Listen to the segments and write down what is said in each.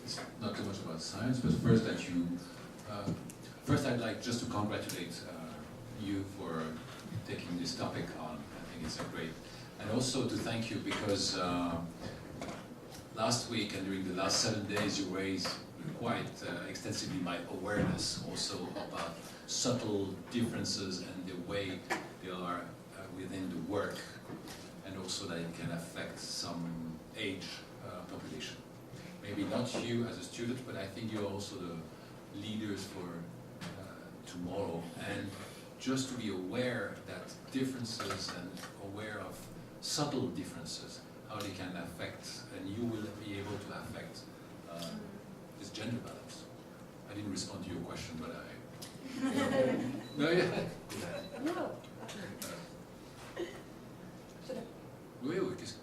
it's not too much about science, but first that you, first I'd like just to congratulate you for taking this topic on. I think it's a great, and also to thank you because last week and during the last 7 days you raised quite extensively my awareness also about subtle differences and the way they are within the work, and also that it can affect some age population. Maybe not you as a student, but I think you're also the leaders for tomorrow, and just to be aware that differences and aware of subtle differences, how they can affect, and you will be able to affect this gender balance. I didn't respond to your question, but no, yeah. No.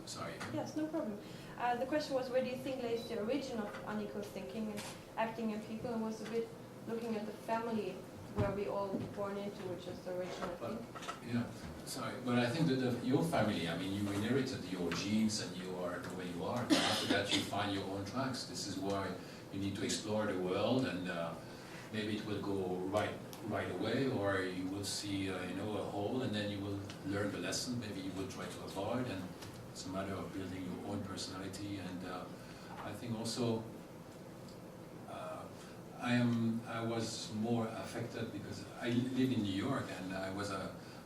Sorry. Yes, no problem. The question was, where do you think lays the origin of unequal thinking and acting in people, and was a bit looking at the family where we all born into, which is the origin, I think. Yeah, sorry, but I think that your family, I mean, you inherited your genes and you are the way you are. But after that, you find your own tracks. This is why you need to explore the world, and maybe it will go right away, or you will see, a hole, and then you will learn the lesson. Maybe you will try to avoid, and it's a matter of building your own personality. And I think also I was more affected because I lived in New York, and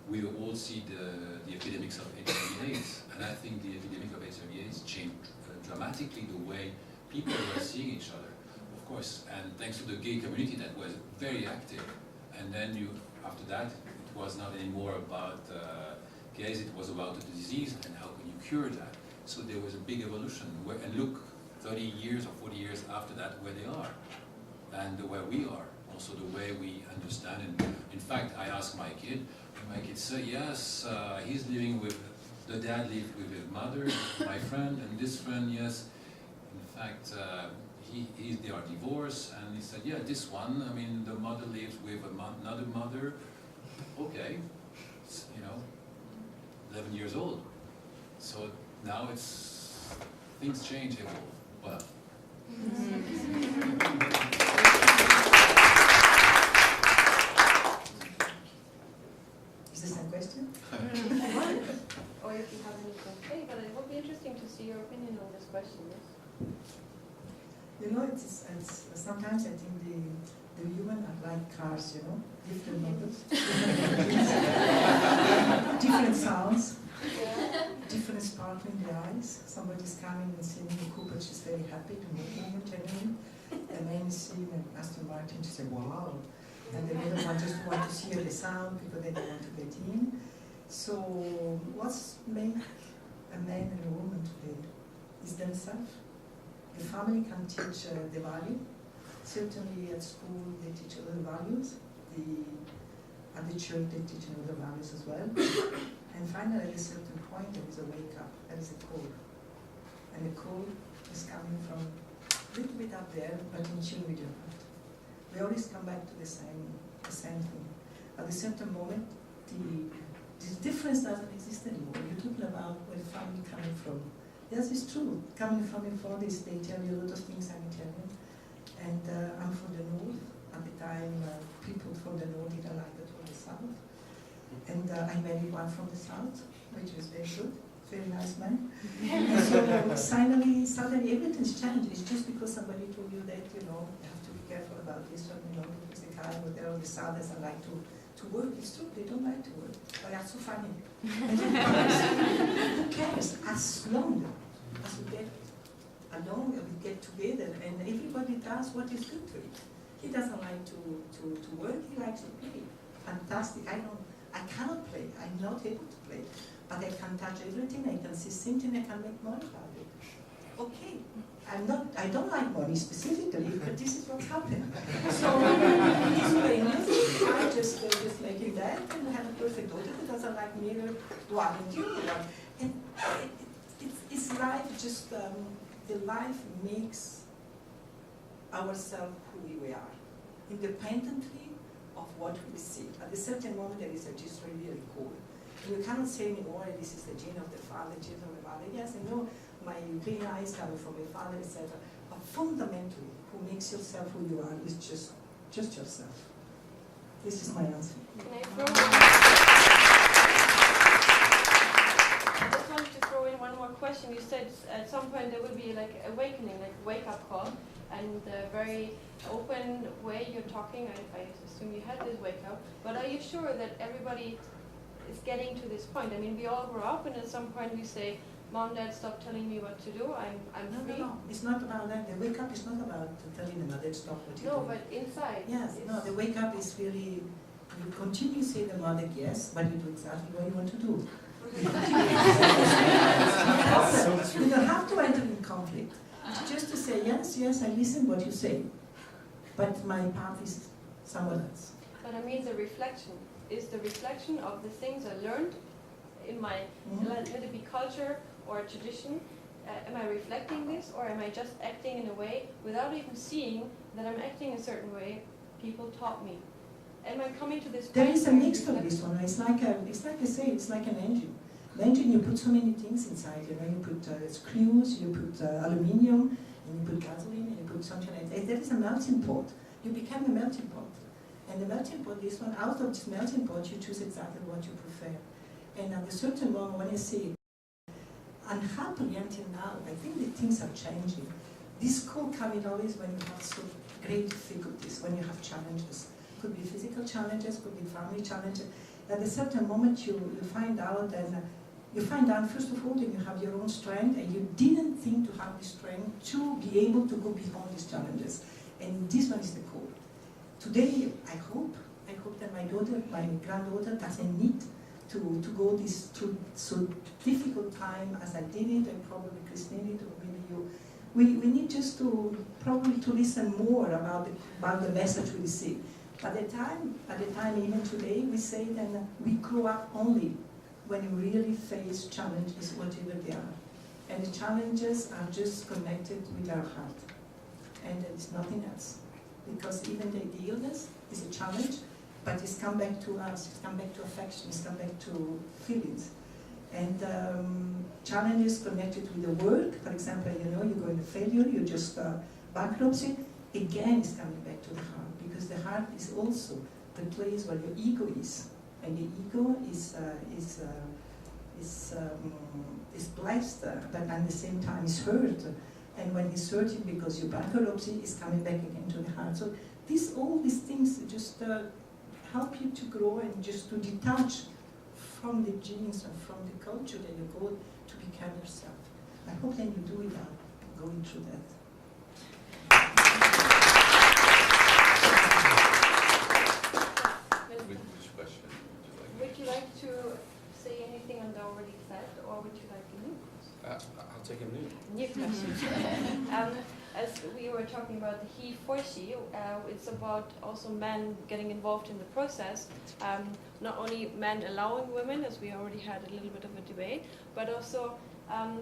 we all see the epidemics of HIV/AIDS, and I think the epidemic of HIV/AIDS changed dramatically the way people were seeing each other, of course, and thanks to the gay community that was very active. And then after that, it was not anymore about gays, it was about the disease and how can you cure that. So there was a big evolution, and look, 30 years or 40 years after that, where they are, and where we are, also the way we understand. And in fact, I asked my kid said, yes, he's living with, the dad lived with his mother, my friend, and this friend, yes. In fact, they are divorced, and he said, yeah, this one, I mean, the mother lives with another mother, okay, it's, 11 years old. So now things change, evolve. Well. Is this a question? Or if you have anything to say, but it would be interesting to see your opinion on this question, yes? It's sometimes I think the human are like cars, different models, different sounds, different sparkle in the eyes. Somebody's coming and seeing a Cooper, she's very happy to meet him, and then you see an Aston Martin, she says, wow. And the other one just want to hear the sound because they don't want to get in. So what's make a man and a woman today is themselves. The family can teach the value. Certainly at school they teach other values. At the church they teach other values as well. And finally at a certain point there is a wake up, there is a call. And the call is coming from a little bit up there, but in tune with your heart. We always come back to the same thing. At a certain moment, this difference doesn't exist anymore. You're talking about where family coming from. Yes, it's true. Coming from the Forest, they tell you a lot of things I'm Italian. And I'm from the north. At the time, people from the north didn't like it from the south. And I married one from the south, which was very good. Very nice man. So suddenly everything's changed. It's just because somebody told you that, you have to be careful about this one, because the guy with the south doesn't like to work. It's true, they don't like to work. But that's so funny. And who cares? As long as we get together and everybody does what is good to it. He doesn't like to work, he likes to play. Fantastic. I cannot play, I'm not able to play. But I can touch everything, I can see something, I can make money about it. Okay, I don't like money specifically, but this is what's happened. So he's playing music, I just making that, and I have a perfect daughter who doesn't like me, do I do one. And it's life, just the life makes ourselves who we are, independently of what we see. At a certain moment there is just really cool. You cannot say anymore, this is the gene of the father, gene of the mother. Yes, I know my green eyes coming from my father, etc. But fundamentally, makes yourself who you are is just yourself. This is my answer. Can I throw I just wanted to throw in one more question. You said at some point there will be like awakening, like wake-up call, and the very open way you're talking, I assume you had this wake-up, but are you sure that everybody is getting to this point? I mean, we all grow up and at some point we say, Mom, Dad, stop telling me what to do, I'm free. No, it's not about that. The wake-up is not about telling them that they stop what you do. No, but inside. Yes, no, the wake-up is really, you continue to say the mother yes, but you do exactly what you want to do. You don't have to enter in conflict. It's just to say, yes, I listen what you say, but my path is somewhere else. But I mean the reflection. Is the reflection of the things I learned in my, let it be culture or tradition, am I reflecting this, or am I just acting in a way without even seeing that I'm acting a certain way people taught me? Am I coming to this point? There is a mix of this one. It's like I say, it's like an engine. The engine, you put so many things inside. You know, you put screws, you put aluminium, and you put gasoline, and you put something like that. There is a melting pot. You become a melting pot. And the melting pot, this one, out of this melting pot, you choose exactly what you prefer. And at a certain moment, when I say, unhappily until now, I think that things are changing. This could come in always when you have so great difficulties, when you have challenges. Could be physical challenges, could be family challenges. At a certain moment, you find out, and you find out, first of all, that you have your own strength, and you didn't think to have the strength to be able to go beyond these challenges. And this one is the core. Today, I hope that my daughter, my granddaughter, doesn't need to go this through so difficult time as I did it, and probably Kristin did, or maybe you. We need just to probably to listen more about the message we receive. At the time, even today, we say that we grow up only when we really face challenges, whatever they are. And the challenges are just connected with our heart. And there is nothing else. Because even the illness is a challenge, but it's come back to us, it's come back to affection, it's come back to feelings. And challenges connected with the work, for example, you know, you go into failure, you just bankruptcy, again it's coming back to the heart. Because the heart is also the place where your ego is, and the ego is blessed, but at the same time is hurt. And when he's hurting because your bankruptcy is coming back again to the heart. So all these things just help you to grow and just to detach from the genes and from the culture that you go to become yourself. I hope that you do without going through that. Which question would you like to say anything on the already said, or would you like a new question? I'll take a new question. As we were talking about the HeForShe, it's about also men getting involved in the process. Not only men allowing women, as we already had a little bit of a debate, but also, I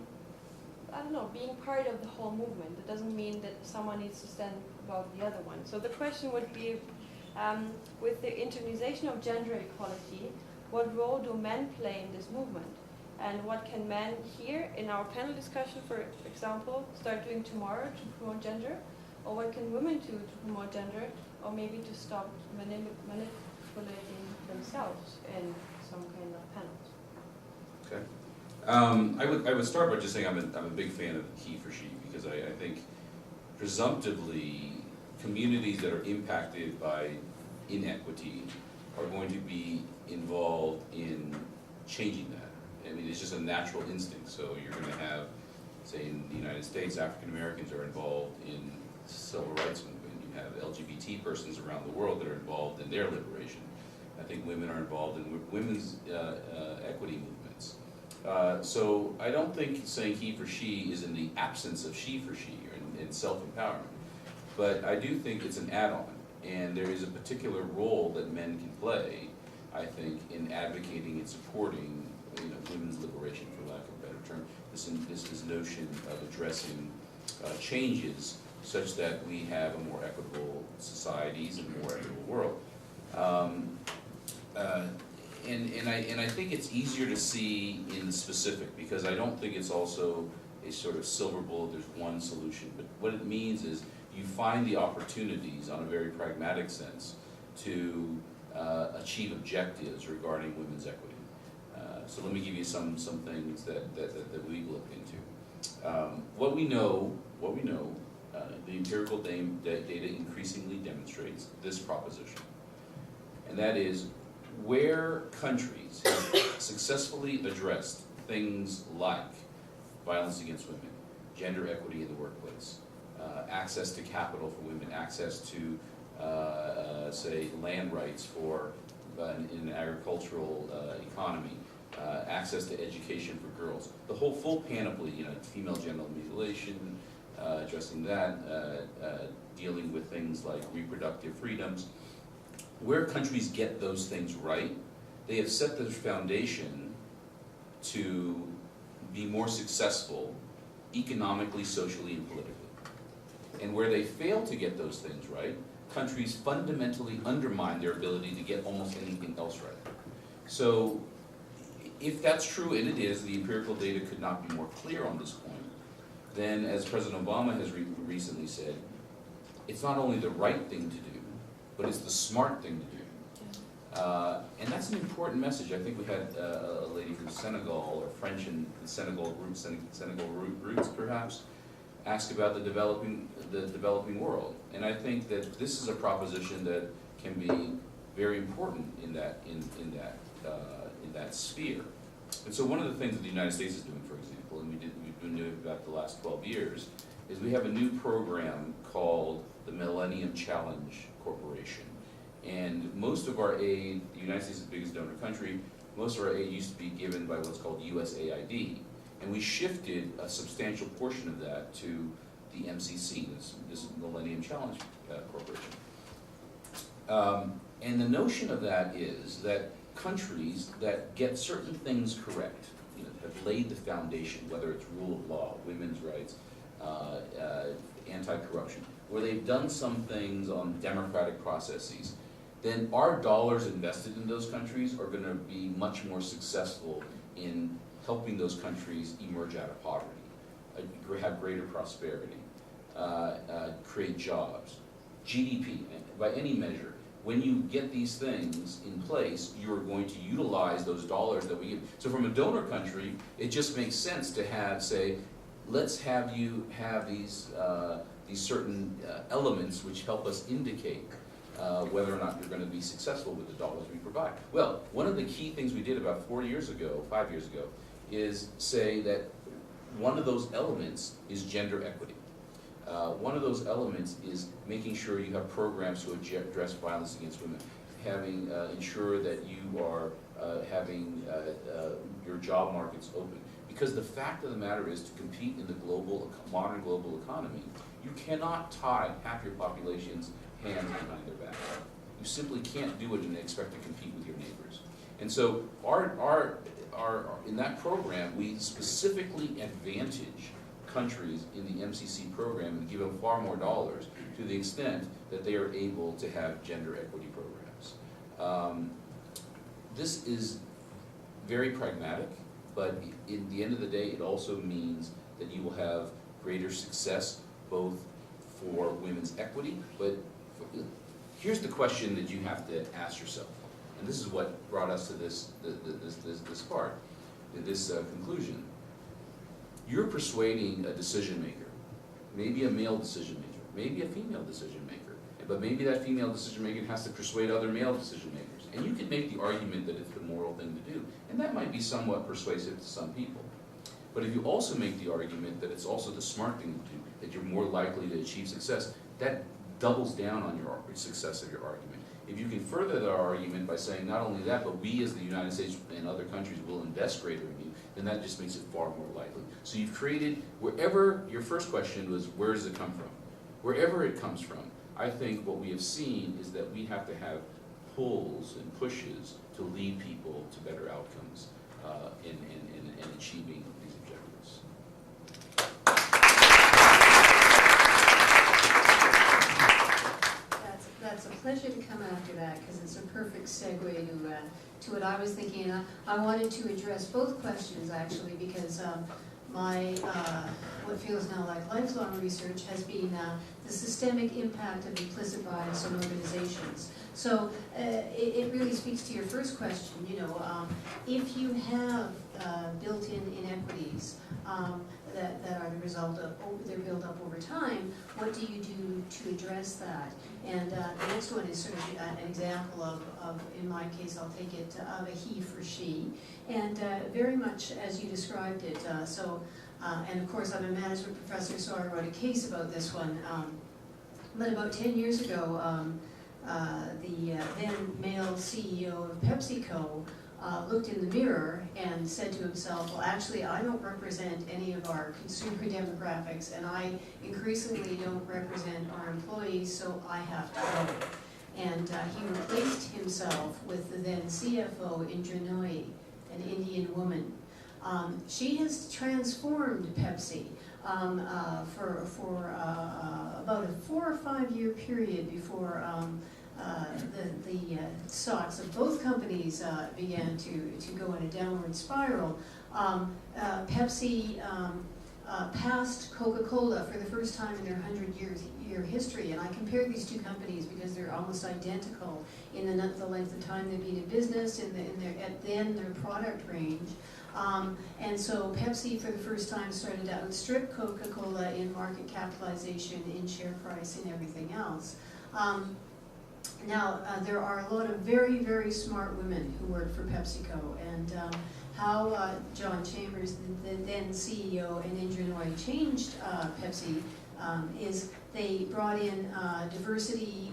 don't know, being part of the whole movement. It doesn't mean that someone needs to stand above the other one. So the question would be, with the internalization of gender equality, what role do men play in this movement? And what can men here in our panel discussion, for example, start doing tomorrow to promote gender? Or what can women do to promote gender? Or maybe to stop manipulating themselves in some kind of panels? Okay. I would start by just saying I'm a big fan of HeForShe, because I think presumptively communities that are impacted by inequity are going to be involved in changing that. I mean, it's just a natural instinct. So you're going to have, say, in the United States, African Americans are involved in civil rights movement. You have LGBT persons around the world that are involved in their liberation. I think women are involved in women's equity movements. So I don't think saying HeForShe is in the absence of SheForShe or in self-empowerment. But I do think it's an add-on, and there is a particular role that men can play, I think, in advocating and supporting, you know, women's liberation, for lack of a better term. This notion of addressing changes such that we have a more equitable societies and a more equitable world. And I think it's easier to see in the specific, because I don't think it's also a sort of silver bullet, there's one solution. But what it means is you find the opportunities on a very pragmatic sense to achieve objectives regarding women's equity. So let me give you some things that we've looked into. What we know, the empirical data increasingly demonstrates this proposition, and that is where countries have successfully addressed things like violence against women, gender equity in the workplace, access to capital for women, access to, say, land rights for in an agricultural economy, access to education for girls, the whole full panoply, female genital mutilation, addressing that, dealing with things like reproductive freedoms. Where countries get those things right, they have set the foundation to be more successful economically, socially, and politically. And where they fail to get those things right, countries fundamentally undermine their ability to get almost anything else right. So if that's true, and it is, the empirical data could not be more clear on this point, then as President Obama has recently said, it's not only the right thing to do, but it's the smart thing to do. And that's an important message. I think we had a lady from Senegal, or French and Senegal roots perhaps, ask about the developing world. And I think that this is a proposition that can be very important in that sphere. And so one of the things that the United States is doing, for example, and we've been doing about the last 12 years, is we have a new program called the Millennium Challenge Corporation. And most of our aid, the United States is the biggest donor country, most of our aid used to be given by what's called USAID. And we shifted a substantial portion of that to the MCC, this Millennium Challenge Corporation. And the notion of that is that countries that get certain things correct, have laid the foundation, whether it's rule of law, women's rights, anti-corruption, where they've done some things on democratic processes, then our dollars invested in those countries are going to be much more successful in helping those countries emerge out of poverty, have greater prosperity, create jobs, GDP, by any measure. When you get these things in place, you're going to utilize those dollars that we give. So from a donor country, it just makes sense to have, say, let's have you have these certain elements which help us indicate whether or not you're going to be successful with the dollars we provide. Well, one of the key things we did about 5 years ago, is say that one of those elements is gender equity. One of those elements is making sure you have programs to address violence against women, having ensure that you are having your job markets open. Because the fact of the matter is, to compete in the modern global economy, you cannot tie half your population's hands behind their back. You simply can't do it and expect to compete with your neighbors. And so in that program, we specifically advantage countries in the MCC program and give them far more dollars to the extent that they are able to have gender equity programs. This is very pragmatic, but in the end of the day, it also means that you will have greater success both for women's equity, but here's the question that you have to ask yourself, and this is what brought us to this conclusion. You're persuading a decision maker, maybe a male decision maker, maybe a female decision maker, but maybe that female decision maker has to persuade other male decision makers. And you can make the argument that it's the moral thing to do, and that might be somewhat persuasive to some people. But if you also make the argument that it's also the smart thing to do, that you're more likely to achieve success, that doubles down on your success of your argument. If you can further the argument by saying not only that, but we as the United States and other countries will invest greater in you, then that just makes it far more likely. So you've created, wherever, your first question was, where does it come from? Wherever it comes from, I think what we have seen is that we have to have pulls and pushes to lead people to better outcomes in achieving these objectives. That's a pleasure to come after that, because it's a perfect segue to what I was thinking. I wanted to address both questions, actually, because my what feels now like lifelong research has been the systemic impact of implicit bias on organizations. So it really speaks to your first question. You know, if you have built-in inequities that are the result of they're built up over time, what do you do to address that? And the next one is sort of an example of, in my case, I'll take it, of a he for she. And very much as you described it, and of course I'm a management professor, so I wrote a case about this one. But about 10 years ago, the then male CEO of PepsiCo looked in the mirror and said to himself, well, actually, I don't represent any of our consumer demographics, and I increasingly don't represent our employees, so I have to go. And he replaced himself with the then CFO in Geneva, an Indian woman. She has transformed Pepsi for about a 4 or 5 year period before the stocks of both companies began to go in a downward spiral. Pepsi passed Coca-Cola for the first time in their 100-year history, and I compared these two companies because they're almost identical in the length of time they've been in business, in their product range. And so Pepsi, for the first time, started to outstrip Coca-Cola in market capitalization, in share price, and everything else. Now, there are a lot of very, very smart women who work for PepsiCo, and how John Chambers, the then CEO and engineer, changed Pepsi is they brought in diversity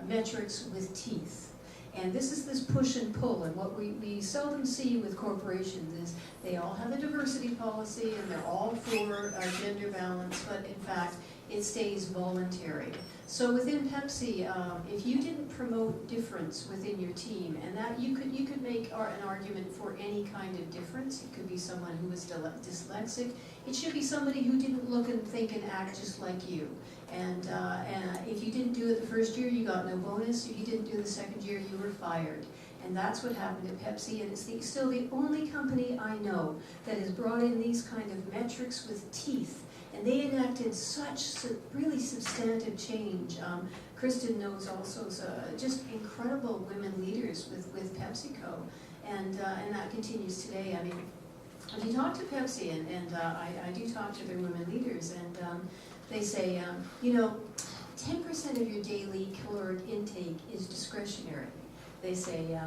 metrics with teeth. And this is this push and pull, and what we seldom see with corporations is they all have a diversity policy and they're all for gender balance, but in fact it stays voluntary. So within Pepsi, if you didn't promote difference within your team, and that you could make an argument for any kind of difference. It could be someone who was dyslexic. It should be somebody who didn't look and think and act just like you. And if you didn't do it the first year, you got no bonus. If you didn't do it the second year, you were fired. And that's what happened at Pepsi, and it's still the only company I know that has brought in these kind of metrics with teeth. And they enacted such really substantive change. Kristin knows also just incredible women leaders with PepsiCo, and that continues today. I mean, if you talk to Pepsi, and I do talk to their women leaders, and they say, 10% of your daily caloric intake is discretionary. They say,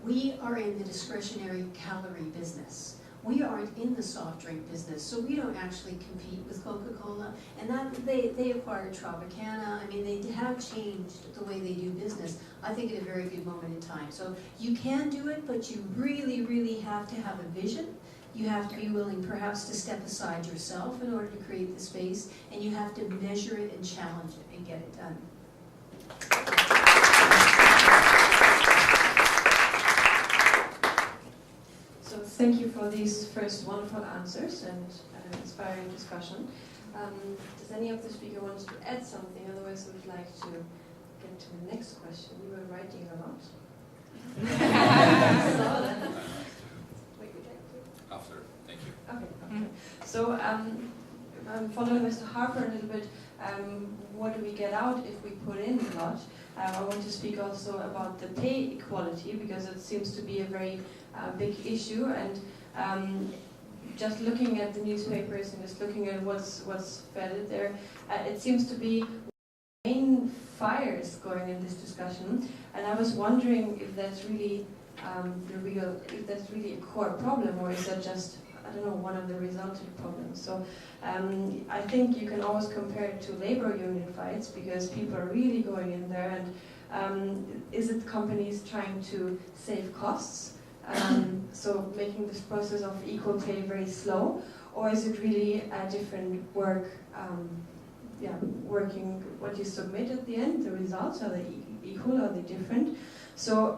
we are in the discretionary calorie business. We aren't in the soft drink business, so we don't actually compete with Coca-Cola. And that they acquired Tropicana. I mean, they have changed the way they do business, I think, at a very good moment in time. So you can do it, but you really, really have to have a vision. You have to be willing perhaps to step aside yourself in order to create the space, and you have to measure it and challenge it and get it done. So thank you for these first wonderful answers and inspiring discussion. Does any of the speakers want to add something? Otherwise, we would like to get to the next question. You were writing a lot. After, thank you. Okay. So following Mr. Harper a little bit, what do we get out if we put in a lot? I want to speak also about the pay equality, because it seems to be a very big issue, and just looking at the newspapers and just looking at what's fed there, it seems to be main fires going in this discussion, and I was wondering if that's really if that's really a core problem, or is that just, I don't know, one of the resultant problems. So I think you can always compare it to labor union fights, because people are really going in there, and is it companies trying to save costs, so making this process of equal pay very slow, or is it really a different work, working what you submit at the end, the results, are they equal, are they different? So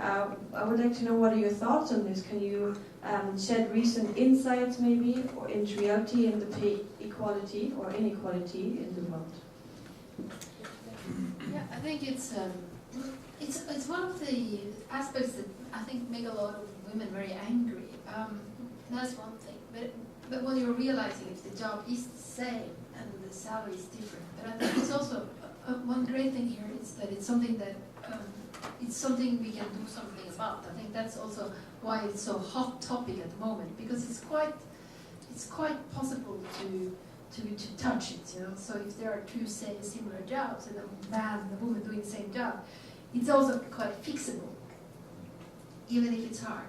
I would like to know, what are your thoughts on this? Can you shed recent insights maybe, or into reality in the pay equality or inequality in the world? Yeah, I think it's one of the aspects that I think make a lot of women very angry. That's one thing. But but when you're realizing if the job is the same and the salary is different. But I think it's also one great thing here is that it's something that it's something we can do something about. I think that's also why it's so hot topic at the moment, because it's quite possible to touch it, you know. So if there are two say similar jobs and a man and a woman doing the same job, it's also quite fixable, even if it's hard.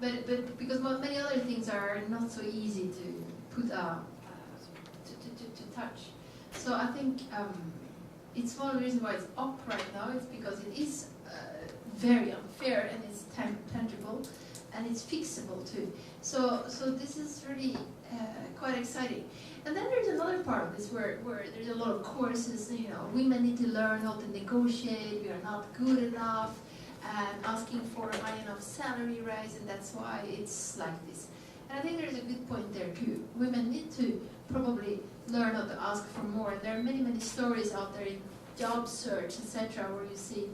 But because many other things are not so easy to put to touch. So I think it's one of the reasons why it's up right now. It's because it is very unfair and it's tangible and it's fixable too. So this is really quite exciting. And then there's another part of this where there's a lot of courses, you know, women need to learn how to negotiate, we are not good enough, and asking for a high enough salary rise, and that's why it's like this. And I think there's a good point there too. Women need to probably learn how to ask for more. And there are many, many stories out there in job search, etc., where you see,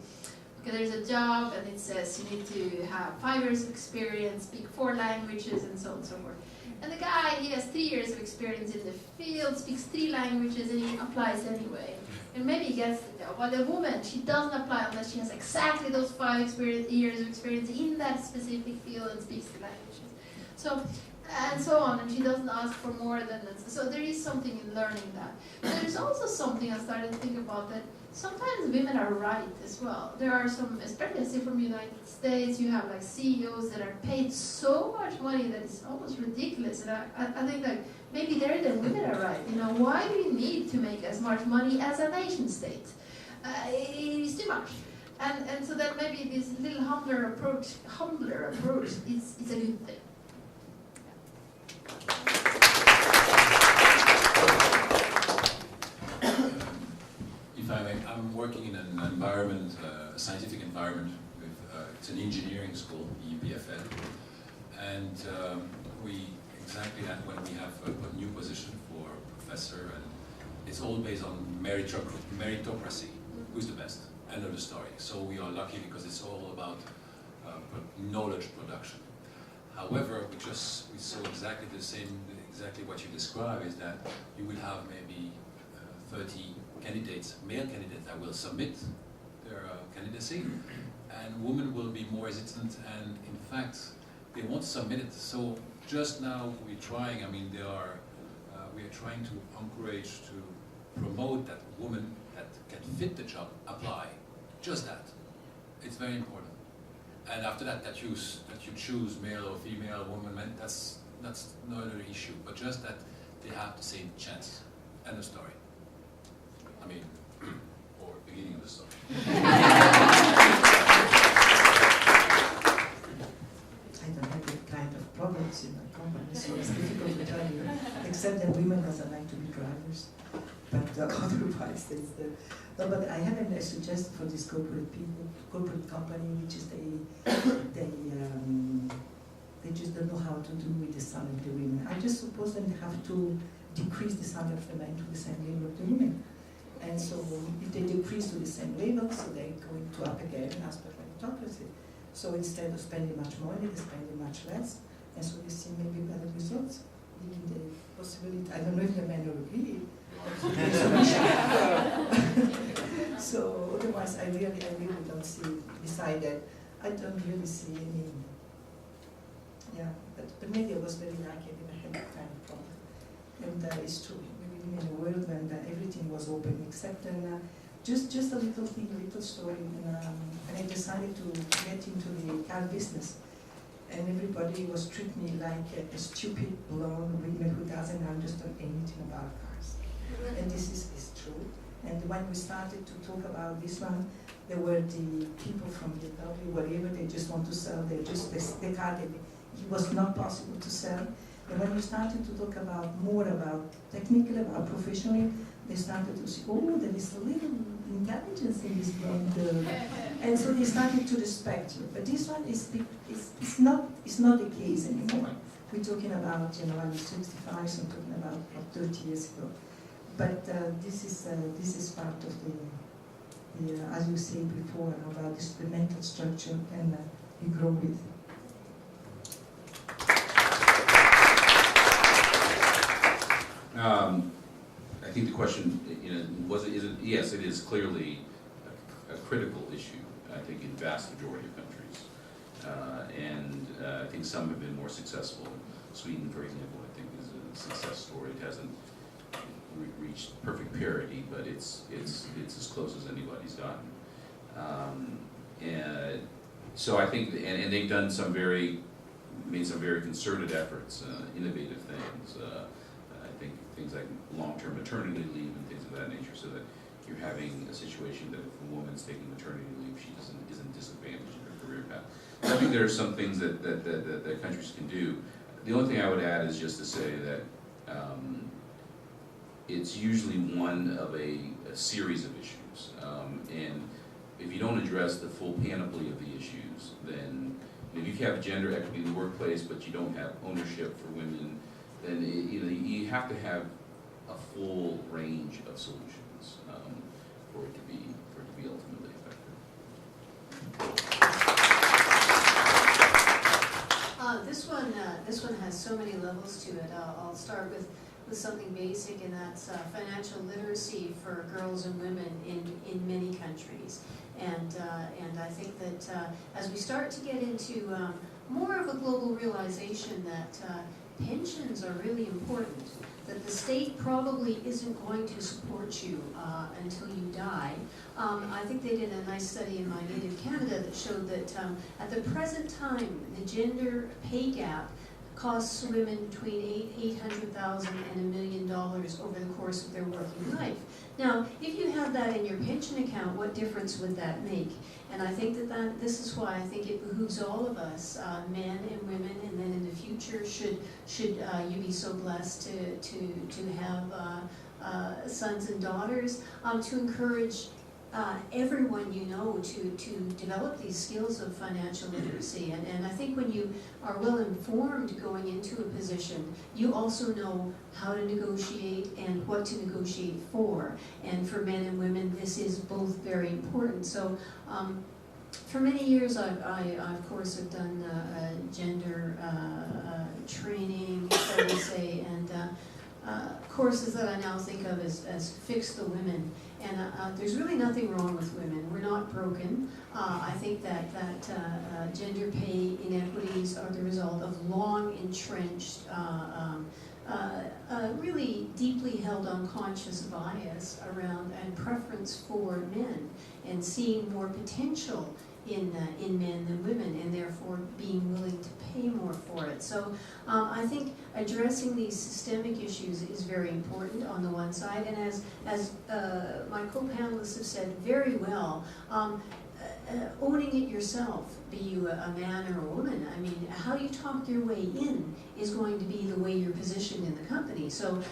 okay, there's a job and it says you need to have 5 years of experience, speak 4 languages, and so on and so forth. And the guy, he has 3 years of experience in the field, speaks 3 languages, and he applies anyway. And maybe he gets the job. While the woman, she doesn't apply unless she has exactly those 5 years of experience in that specific field and speaks the languages. So, and so on, and she doesn't ask for more than that. So there is something in learning that. But there's also something I started to think about, that sometimes women are right as well. There are some, especially I see from the United States, you have like CEOs that are paid so much money that it's almost ridiculous. And I think like maybe there the women are right. You know, why do you need to make as much money as a nation state? It is too much. And so that maybe this little humbler approach is a good thing. If I may, I'm working in an environment, a scientific environment. With, it's an engineering school, EPFL, and we exactly that when we have a new position for professor, and it's all based on meritocracy. Who's the best? End of the story. So we are lucky because it's all about knowledge production. However, we saw exactly the same, exactly what you describe is that you will have maybe 30 candidates, male candidates, that will submit their candidacy, and women will be more hesitant, and in fact, they won't submit it. So just now we're trying, I mean, we are trying to encourage, to promote that women that can fit the job, apply. Just that. It's very important. And after that, that you choose male or female, woman, man, that's not an issue, but just that they have the same chance. End of story. I mean, or beginning of the story. I don't have that kind of problems in my company, so it's difficult to tell you, except that women doesn't like to be drivers. But otherwise, it's the... No, but I have a suggestion for this corporate company, which is they just don't know how to do with the salary of the women. I just suppose that they have to decrease the salary of the men to the same level of the women. And so if they decrease to the same level, so they're going to up again as per meritocracy. So instead of spending much money, they're spending much less. And so they see maybe better results, giving the possibility. I don't know if the men will agree. So otherwise, I really don't see, beside that, I don't really see any, yeah, but maybe I was very lucky that I had that kind of problem. And it's true, we live in a world when everything was open except just a little thing, a little story. And I decided to get into the car business. And everybody was treating me like a stupid blonde woman who doesn't understand anything about cars. And this is true. And when we started to talk about this one, there were the people from the W, whatever, they just want to sell, the car, it was not possible to sell. And when we started to talk about more about technically, about professionally, they started to say, oh, there is a little intelligence in this blonde girl. And so they started to respect you. But this one is not the case anymore. We're talking about, you know, I was 65, so I'm talking about 30 years ago. But this is part of the as you said before, about this, the mental structure, and you grow with. I think the question, yes, it is clearly a critical issue, I think, in vast majority of countries. I think some have been more successful. Sweden, for example, I think is a success story. It hasn't reached perfect parity, but it's as close as anybody's gotten. So I think, and they've done made some very concerted efforts, innovative things. I think things like long-term maternity leave and things of that nature, so that you're having a situation that if a woman's taking maternity leave, she isn't disadvantaged in her career path. So I think there are some things that countries can do. The only thing I would add is just to say that it's usually one of a series of issues. And if you don't address the full panoply of the issues, then if you have gender equity in the workplace, but you don't have ownership for women, then you have to have a full range of solutions for it to be ultimately effective. This one has so many levels to it. I'll start with something basic, and that's financial literacy for girls and women in many countries. And I think that as we start to get into more of a global realization that pensions are really important, that the state probably isn't going to support you until you die. I think they did a nice study in my native Canada that showed that at the present time, the gender pay gap costs women between $800,000 and $1 million over the course of their working life. Now, if you have that in your pension account, what difference would that make? And I think that this is why I think it behooves all of us, men and women, and then in the future, should you be so blessed to have sons and daughters, to encourage everyone you know to develop these skills of financial literacy. And I think when you are well informed going into a position, you also know how to negotiate and what to negotiate for. And for men and women, this is both very important. So for many years, I of course have done gender training, shall we say, and courses that I now think of as Fix the Women. And there's really nothing wrong with women. We're not broken. I think that gender pay inequities are the result of long entrenched, really deeply held unconscious bias around and preference for men, and seeing more potential in men than women, and therefore being willing to pay more for it. So I think addressing these systemic issues is very important on the one side, and as my co-panelists have said very well, owning it yourself, be you a man or a woman. I mean, how you talk your way in is going to be the way you're positioned in the company. So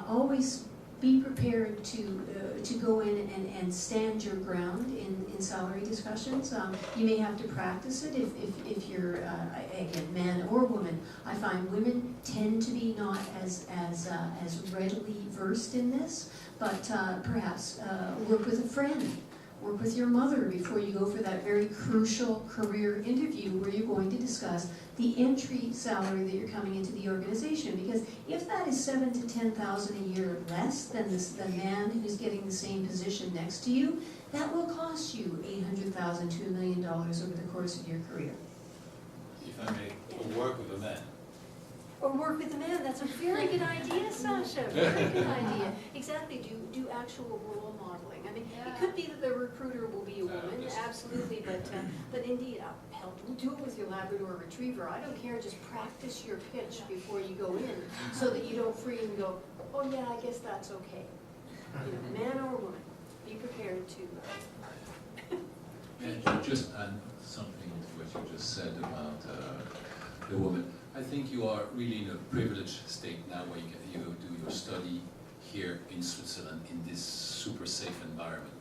always be prepared to go in and stand your ground in salary discussions. You may have to practice it if you're, again, man or woman. I find women tend to be not as readily versed in this, but perhaps work with a friend. Work with your mother before you go for that very crucial career interview where you're going to discuss the entry salary that you're coming into the organization. Because if that is $7,000 to $10,000 a year less than the man who's getting the same position next to you, that will cost you $800,000 to $1 million over the course of your career. If I may, work with a man. Or work with a man. That's a very good idea, Sacha. Very good idea. Exactly. Do actual role modeling. I mean, it could be that the recruiter will be a woman, absolutely, but indeed, hell, do it with your Labrador Retriever. I don't care. Just practice your pitch before you go in, so that you don't freeze and go, oh yeah, I guess that's okay. You know, man or woman, be prepared to. And just add something to what you just said about the woman. I think you are really in a privileged state now where you do your study here in Switzerland in this super safe environment.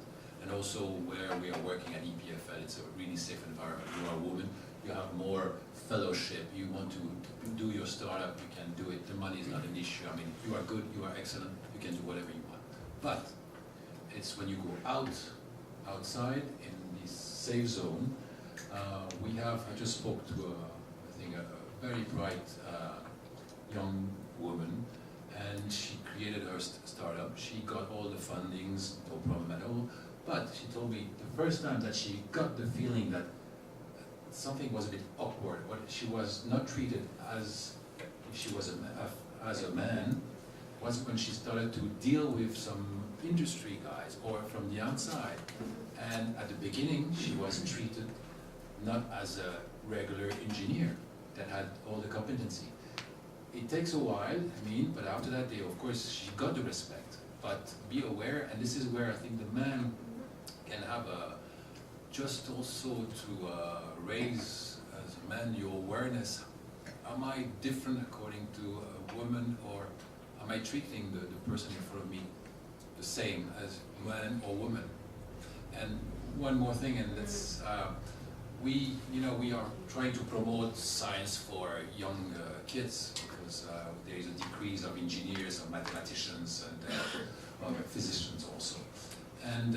And also where we are working at EPFL, it's a really safe environment. You are a woman, you have more fellowship, you want to do your startup, you can do it, the money is not an issue. I mean, you are good, you are excellent, you can do whatever you want. But it's when you go outside in this safe zone, I just spoke to a very bright young woman, and she created her startup. She got all the fundings, no problem at all. But she told me the first time that she got the feeling that something was a bit awkward, or she was not treated as if she was as a man, was when she started to deal with some industry guys or from the outside. And at the beginning, she was treated not as a regular engineer that had all the competency. It takes a while, I mean, but after that, of course, she got the respect. But be aware, and this is where I think the man can have just also to raise as a man your awareness. Am I different according to a woman, or am I treating the person in front of me the same as man or woman? And one more thing, and that's we are trying to promote science for young kids, because there is a decrease of engineers, of mathematicians, and of physicians also. And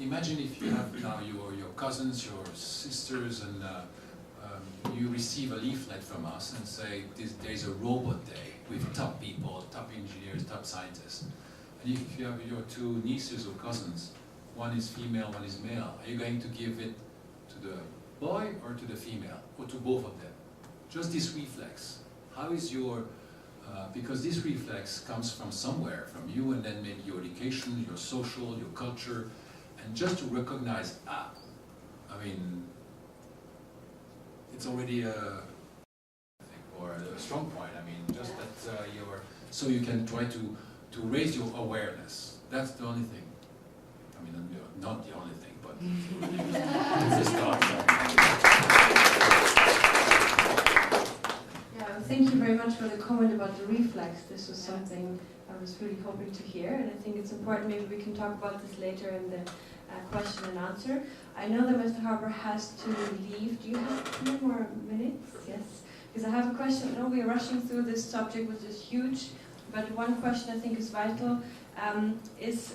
imagine if you have now your cousins, your sisters, and you receive a leaflet from us and say there's a robot day with top people, top engineers, top scientists. And if you have your two nieces or cousins, one is female, one is male, are you going to give it to the boy or to the female, or to both of them? Just this reflex. How is your, because this reflex comes from somewhere, from you, and then maybe your education, your social, your culture, and just to recognize, I mean, it's already or a strong point. I mean, just that so you can try to raise your awareness. That's the only thing. I mean, not the only thing, but it's a start. Yeah, thank you very much for the comment about the reflex. This was something I was really hoping to hear, and I think it's important. Maybe we can talk about this later in the question and answer. I know that Mr. Harper has to leave. Do you have 2 more minutes? Yes. Because I have a question. I know we're rushing through this subject, which is huge, but one question I think is vital, is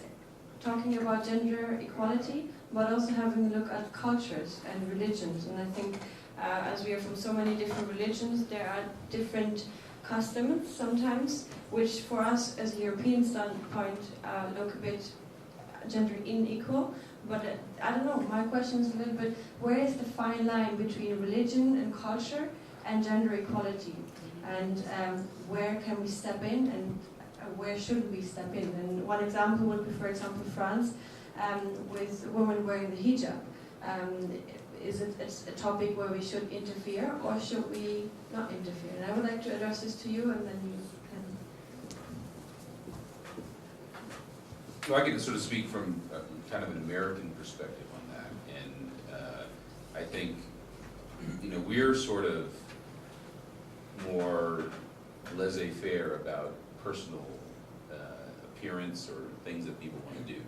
talking about gender equality, but also having a look at cultures and religions. And I think as we are from so many different religions, there are different customs sometimes, which for us as a European standpoint look a bit gender unequal. But I don't know, my question is a little bit, where is the fine line between religion and culture and gender equality? And where can we step in, and where shouldn't we step in? And one example would be, for example, France, with women wearing the hijab. Is it a topic where we should interfere, or should we not interfere? And I would like to address this to you, and then you can... Well, I can sort of speak from kind of an American perspective on that. And I think, we're sort of more laissez-faire about personal appearance or things that people want to do.